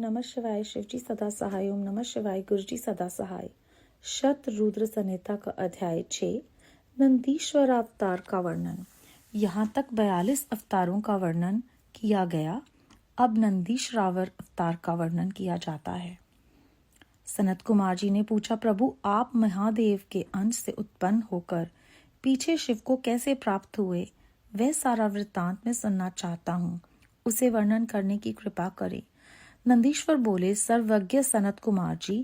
नमः शिवाय। शिवजी सदा सहाय। ओम नमः शिवाय। गुरुजी सदा सहाय। शत रुद्र संहिता का अध्याय 6 नंदीश्वर अवतार का वर्णन। यहाँ तक 42 अवतारों का वर्णन किया गया। अब नंदीश्वर अवतार का वर्णन किया जाता है। सनत कुमार जी ने पूछा, प्रभु आप महादेव के अंश से उत्पन्न होकर पीछे शिव को कैसे प्राप्त हुए? वह सारा वृत्तांत मैं सुनना चाहता हूँ, उसे वर्णन करने की कृपा करें। नंदीश्वर बोले, सर्वज्ञ सनत कुमार जी,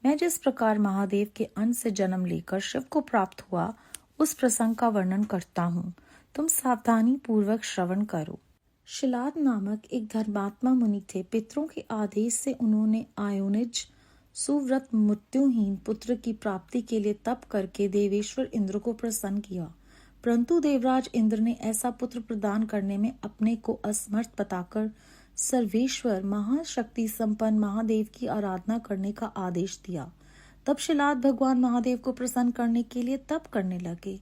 मैं जिस प्रकार महादेव के अंश से जन्म लेकर शिव को प्राप्त हुआ उस प्रसंग का वर्णन करता हूँ। तुम सावधानी पूर्वक श्रवण करो। शिलाद नामक एक धर्मात्मा मुनि थे। पितरों के आदेश से उन्होंने आयोनिज सुव्रत मृत्युहीन पुत्र की प्राप्ति के लिए तप करके देवेश्वर इंद्र को प्रसन्न किया, परंतु देवराज इंद्र ने ऐसा पुत्र प्रदान करने में अपने को असमर्थ बताकर सर्वेश्वर महाशक्ति संपन्न महादेव की आराधना करने का आदेश दिया। तब शिलाद भगवान महादेव को प्रसन्न करने के लिए तप करने लगे।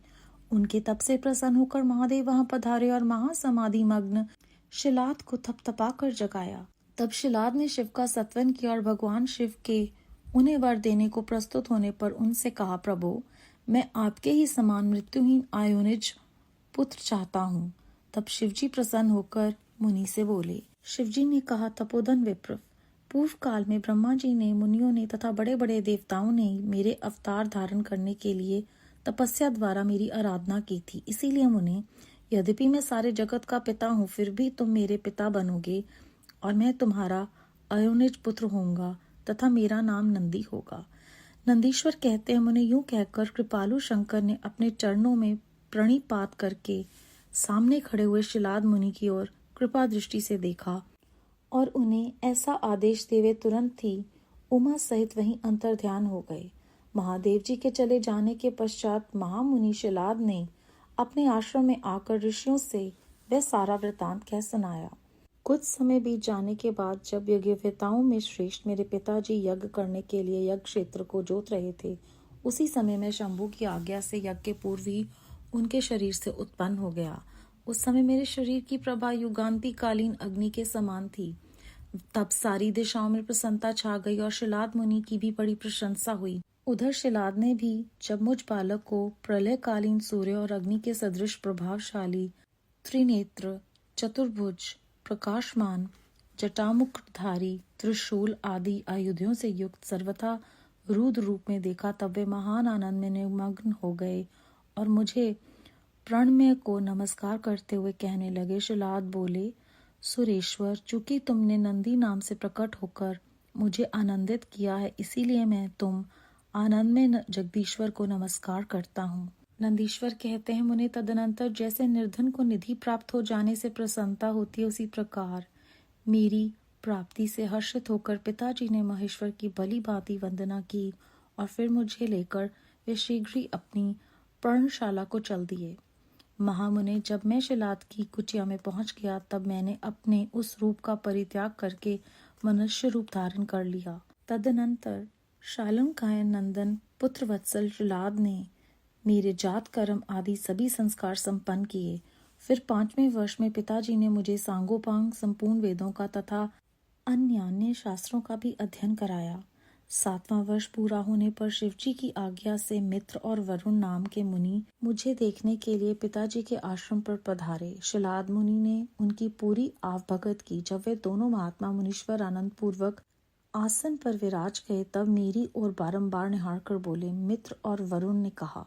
उनके तप से प्रसन्न होकर महादेव वहां पधारे और महासमाधि मग्न शिलाद को थपथपा कर जगाया। तब शिलाद ने शिव का सत्वन किया और भगवान शिव के उन्हें वर देने को प्रस्तुत होने पर उनसे कहा, प्रभु मैं आपके ही समान मृत्युहीन आयोनिज पुत्र चाहता हूँ। तब शिवजी प्रसन्न होकर मुनि से बोले। शिवजी ने कहा, तपोधन विप्र, पूर्व काल में ब्रह्मा जी ने, मुनियों ने तथा बड़े बड़े देवताओं ने मेरे अवतार धारण करने के लिए तपस्या द्वारा मेरी आराधना की थी। इसीलिए मुनि, यद्यपि मैं सारे जगत का पिता हूँ, फिर भी तुम मेरे पिता बनोगे और मैं तुम्हारा अयोनिज पुत्र होऊंगा तथा मेरा नाम नंदी होगा। नंदीश्वर कहते हैं, मुने यूं कहकर कृपालु शंकर ने अपने चरणों में प्रणिपात करके सामने खड़े हुए शिलाद मुनि की ओर कृपा दृष्टि से देखा और उन्हें ऐसा आदेश देवे तुरंत ही उमा सहित वहीं अंतर ध्यान हो गए। महादेव जी के चले जाने के पश्चात महामुनि शिलाद ने अपने आश्रम में आकर ऋषियों से वह सारा वृतांत कह सुनाया। कुछ समय बीत जाने के बाद जब यज्ञवेताओं में श्रेष्ठ मेरे पिताजी यज्ञ करने के लिए यज्ञ क्षेत्र को जोत रहे थे, उसी समय मैं शंभु की आज्ञा से यज्ञ के पूर्व ही उनके शरीर से उत्पन्न हो गया। उस समय मेरे शरीर की प्रभा युगांती कालीन अग्नि के समान थी। तब सारी दिशाओं में प्रसन्नता छा गई और शिलाद मुनि की भी बड़ी प्रशंसा हुई। उधर शिलाद ने भी जब मुझ बालक को प्रलयकालीन सूर्य और अग्नि के सदृश प्रभावशाली त्रिनेत्र चतुर्भुज प्रकाशमान जटामुकुटधारी त्रिशूल आदि आयुधों से युक्त सर्वथा रुद्र रूप में देखा, तब वे महान आनंद में निमग्न हो गए और मुझे प्रणमय को नमस्कार करते हुए कहने लगे। शिलाद बोले, सुरेश्वर, चूंकि तुमने नंदी नाम से प्रकट होकर मुझे आनंदित किया है, इसीलिए मैं तुम आनंद में जगदीश्वर को नमस्कार करता हूँ। नंदीश्वर कहते हैं, मुने तदनंतर जैसे निर्धन को निधि प्राप्त हो जाने से प्रसन्नता होती है, उसी प्रकार मेरी प्राप्ति से हर्षित होकर पिताजी ने महेश्वर की भली भांति वंदना की और फिर मुझे लेकर वे शीघ्र ही अपनी पर्णशाला को चल दिए। महामुने, जब मैं शिलाद की कुटिया में पहुंच गया, तब मैंने अपने उस रूप का परित्याग करके मनुष्य रूप धारण कर लिया। तदनंतर शालंकायन नंदन पुत्र वत्सल शिलाद ने मेरे जात कर्म आदि सभी संस्कार संपन्न किए। फिर 5वें वर्ष में पिताजी ने मुझे सांगोपांग संपूर्ण वेदों का तथा अन्य शास्त्रों का भी अध्ययन कराया। 7वां वर्ष पूरा होने पर शिवजी की आज्ञा से मित्र और वरुण नाम के मुनि मुझे देखने के लिए पिताजी के आश्रम पर पधारे। शिलाद मुनि ने उनकी पूरी आवभगत की। जब वे दोनों महात्मा मुनीश्वर आनंद पूर्वक आसन पर विराज गए, तब मेरी ओर बारंबार निहार कर बोले। मित्र और वरुण ने कहा,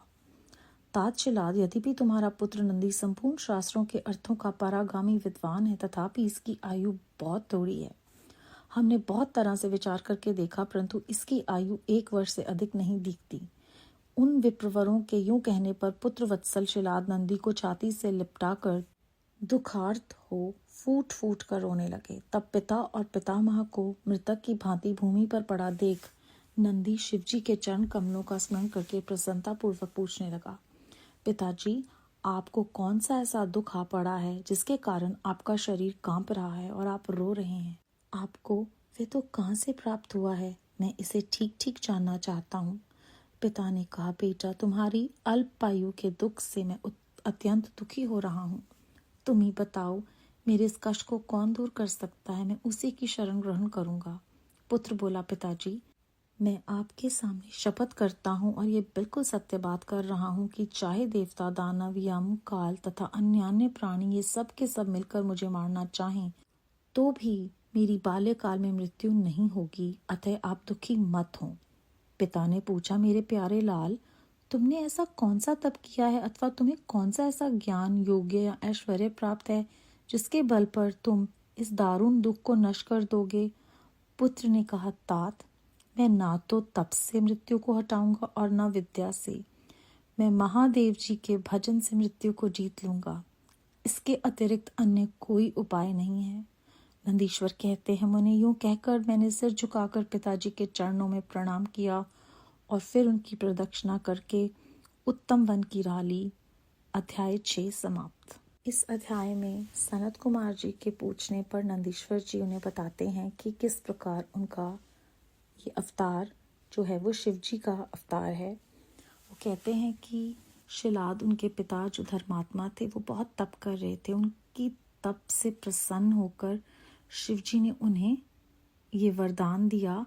तात शिलाद, यद्यपि तुम्हारा पुत्र नंदी संपूर्ण शास्त्रों के अर्थों का परागामी विद्वान है, तथापि इसकी आयु बहुत थोड़ी है। हमने बहुत तरह से विचार करके देखा, परंतु इसकी आयु 1 वर्ष से अधिक नहीं दिखती। उन विप्रवरों के यूं कहने पर पुत्र वत्सल शिलाद नंदी को छाती से लिपटा कर दुखार्त हो फूट फूट कर रोने लगे। तब पिता और पितामह को मृतक की भांति भूमि पर पड़ा देख नंदी शिवजी के चरण कमलों का स्मरण करके प्रसन्नता पूर्वक पूछने लगा, पिताजी, आपको कौन सा ऐसा दुख आ पड़ा है जिसके कारण आपका शरीर कांप रहा है और आप रो रहे हैं? आपको वे तो कहाँ से प्राप्त हुआ है? मैं इसे ठीक ठीक जानना चाहता हूँ। पिता ने कहा, बेटा, तुम्हारी अल्पायु के दुख से मैं अत्यंत दुखी हो रहा हूँ। तुम ही बताओ, मेरे इस कष्ट को कौन दूर कर सकता है? मैं उसी की शरण ग्रहण करूंगा। पुत्र बोला, पिताजी, मैं आपके सामने शपथ करता हूँ और ये बिल्कुल सत्य बात कर रहा हूँ कि चाहे देवता, दानव, यम, काल तथा अन्य प्राणी ये सब के सब मिलकर मुझे मारना चाहें तो भी मेरी बाल्यकाल में मृत्यु नहीं होगी, अतः आप दुखी मत हो। पिता ने पूछा, मेरे प्यारे लाल, तुमने ऐसा कौन सा तप किया है अथवा तुम्हें कौन सा ऐसा ज्ञान, योग्य या ऐश्वर्य प्राप्त है जिसके बल पर तुम इस दारुण दुख को नष्ट कर दोगे? पुत्र ने कहा, तात, मैं ना तो तप से मृत्यु को हटाऊंगा और न विद्या से। मैं महादेव जी के भजन से मृत्यु को जीत लूंगा। इसके अतिरिक्त अन्य कोई उपाय नहीं है। नंदीश्वर कहते हैं, मुने, यूं कहकर मैंने सिर झुकाकर पिताजी के चरणों में प्रणाम किया और फिर उनकी प्रदक्षिणा करके उत्तम वन की राह ली। अध्याय 6 समाप्त। इस अध्याय में सनत कुमार जी के पूछने पर नंदीश्वर जी उन्हें बताते हैं कि किस प्रकार उनका ये अवतार जो है वो शिव जी का अवतार है। वो कहते हैं कि शिलाद, उनके पिता जो धर्मात्मा थे, वो बहुत तप कर रहे थे। उनकी तप से प्रसन्न होकर शिव जी ने उन्हें ये वरदान दिया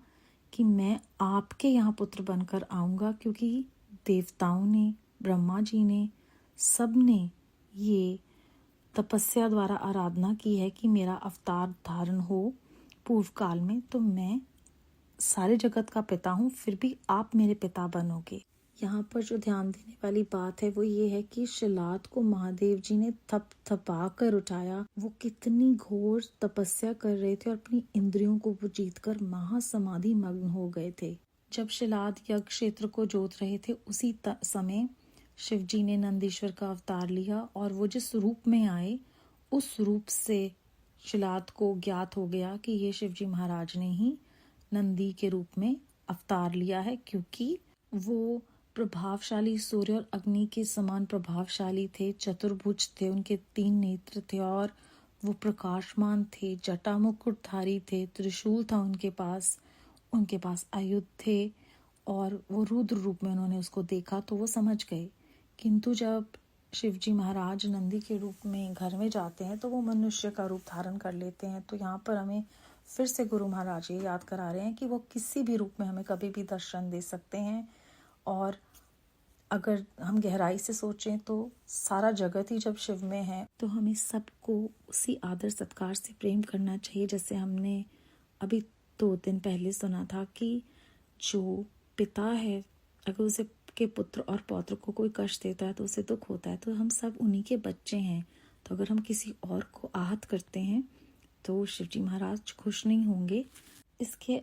कि मैं आपके यहाँ पुत्र बनकर आऊँगा, क्योंकि देवताओं ने, ब्रह्मा जी ने, सब ने ये तपस्या द्वारा आराधना की है कि मेरा अवतार धारण हो पूर्व काल में, तो मैं सारे जगत का पिता हूँ, फिर भी आप मेरे पिता बनोगे। यहाँ पर जो ध्यान देने वाली बात है वो ये है कि शिलाद को महादेव जी ने थप थपा कर उठाया। वो कितनी घोर तपस्या कर रहे थे और अपनी इंद्रियों को वो जीतकर महासमाधि मग्न हो गए थे। जब शिलाद यज्ञ क्षेत्र को जोत रहे थे, उसी समय शिव जी ने नंदीश्वर का अवतार लिया और वो जिस रूप में आए, उस रूप से शिलाद को ज्ञात हो गया कि ये शिव जी महाराज ने ही नंदी के रूप में अवतार लिया है, क्योंकि वो प्रभावशाली सूर्य और अग्नि के समान प्रभावशाली थे, चतुर्भुज थे, उनके 3 नेत्र थे और वो प्रकाशमान थे, जटा मुकुटधारी थे, त्रिशूल था उनके पास आयुध थे और वो रुद्र रूप में उन्होंने उसको देखा तो वो समझ गए। किंतु जब शिवजी महाराज नंदी के रूप में घर में जाते हैं तो वो मनुष्य का रूप धारण कर लेते हैं। तो यहाँ पर हमें फिर से गुरु महाराज ये याद करा रहे हैं कि वो किसी भी रूप में हमें कभी भी दर्शन दे सकते हैं। और अगर हम गहराई से सोचें तो सारा जगत ही जब शिव में है तो हमें सबको उसी आदर सत्कार से प्रेम करना चाहिए, जैसे हमने अभी 2 दिन पहले सुना था कि जो पिता है, अगर उसे के पुत्र और पौत्र को कोई कष्ट देता है तो उसे दुख होता है। तो हम सब उन्हीं के बच्चे हैं, तो अगर हम किसी और को आहत करते हैं तो शिवजी महाराज खुश नहीं होंगे। इसके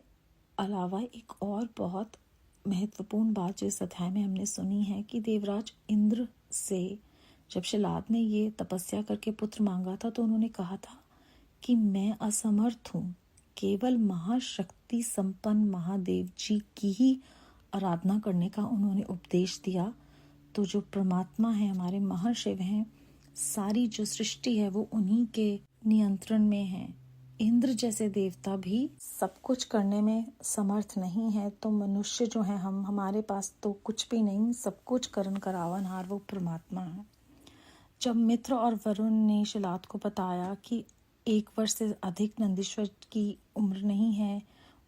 अलावा एक और बहुत महत्वपूर्ण बात जो इस अध्याय में हमने सुनी है कि देवराज इंद्र से जब शिलाद ने ये तपस्या करके पुत्र मांगा था तो उन्होंने कहा था कि मैं असमर्थ हूँ, केवल महाशक्ति संपन्न महादेव जी की ही आराधना करने का उन्होंने उपदेश दिया। तो जो परमात्मा है, हमारे महाशिव हैं, सारी जो सृष्टि है वो उन्हीं के नियंत्रण में है। इंद्र जैसे देवता भी सब कुछ करने में समर्थ नहीं है, तो मनुष्य जो है हमारे पास तो कुछ भी नहीं, सब कुछ करन करावनहार वो परमात्मा है। जब मित्र और वरुण ने शिलाद को बताया कि 1 वर्ष से अधिक नंदीश्वर की उम्र नहीं है,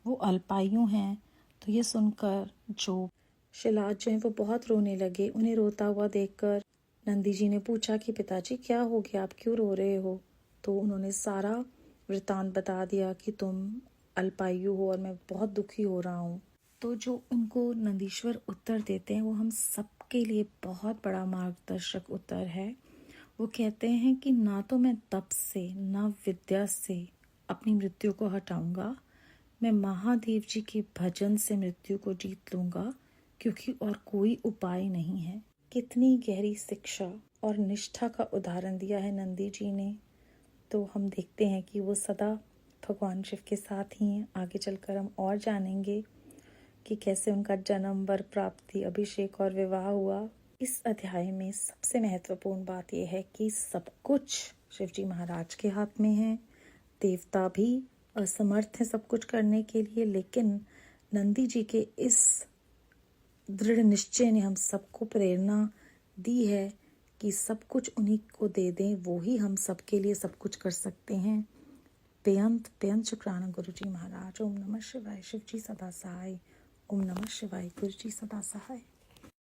वो अल्पायु हैं, तो ये सुनकर जो शिलाद जो है वो बहुत रोने लगे। उन्हें रोता हुआ देखकर नंदी जी ने पूछा कि पिताजी क्या हो गया, आप क्यों रो रहे हो? तो उन्होंने सारा वृतांत बता दिया कि तुम अल्पायु हो और मैं बहुत दुखी हो रहा हूँ। तो जो उनको नंदीश्वर उत्तर देते हैं वो हम सबके लिए बहुत बड़ा मार्गदर्शक उत्तर है। वो कहते हैं कि ना तो मैं तप से ना विद्या से अपनी मृत्यु को हटाऊंगा, मैं महादेव जी के भजन से मृत्यु को जीत लूंगा, क्योंकि और कोई उपाय नहीं है। कितनी गहरी शिक्षा और निष्ठा का उदाहरण दिया है नंदी जी ने। तो हम देखते हैं कि वो सदा भगवान शिव के साथ ही हैं। आगे चलकर हम और जानेंगे कि कैसे उनका जन्म, वर प्राप्ति, अभिषेक और विवाह हुआ। इस अध्याय में सबसे महत्वपूर्ण बात यह है कि सब कुछ शिवजी महाराज के हाथ में है। देवता भी असमर्थ हैं सब कुछ करने के लिए, लेकिन नंदी जी के इस दृढ़ निश्चय ने हम सबको प्रेरणा दी है कि सब कुछ उन्हीं को दे दें, वो ही हम सबके लिए सब कुछ कर सकते हैं। बेअंत शुक्राना गुरु जी महाराज। ओम नमः शिवाय। शिव जी सदा सहाय। ओम नमः शिवाय। गुरु जी सदा सहाय।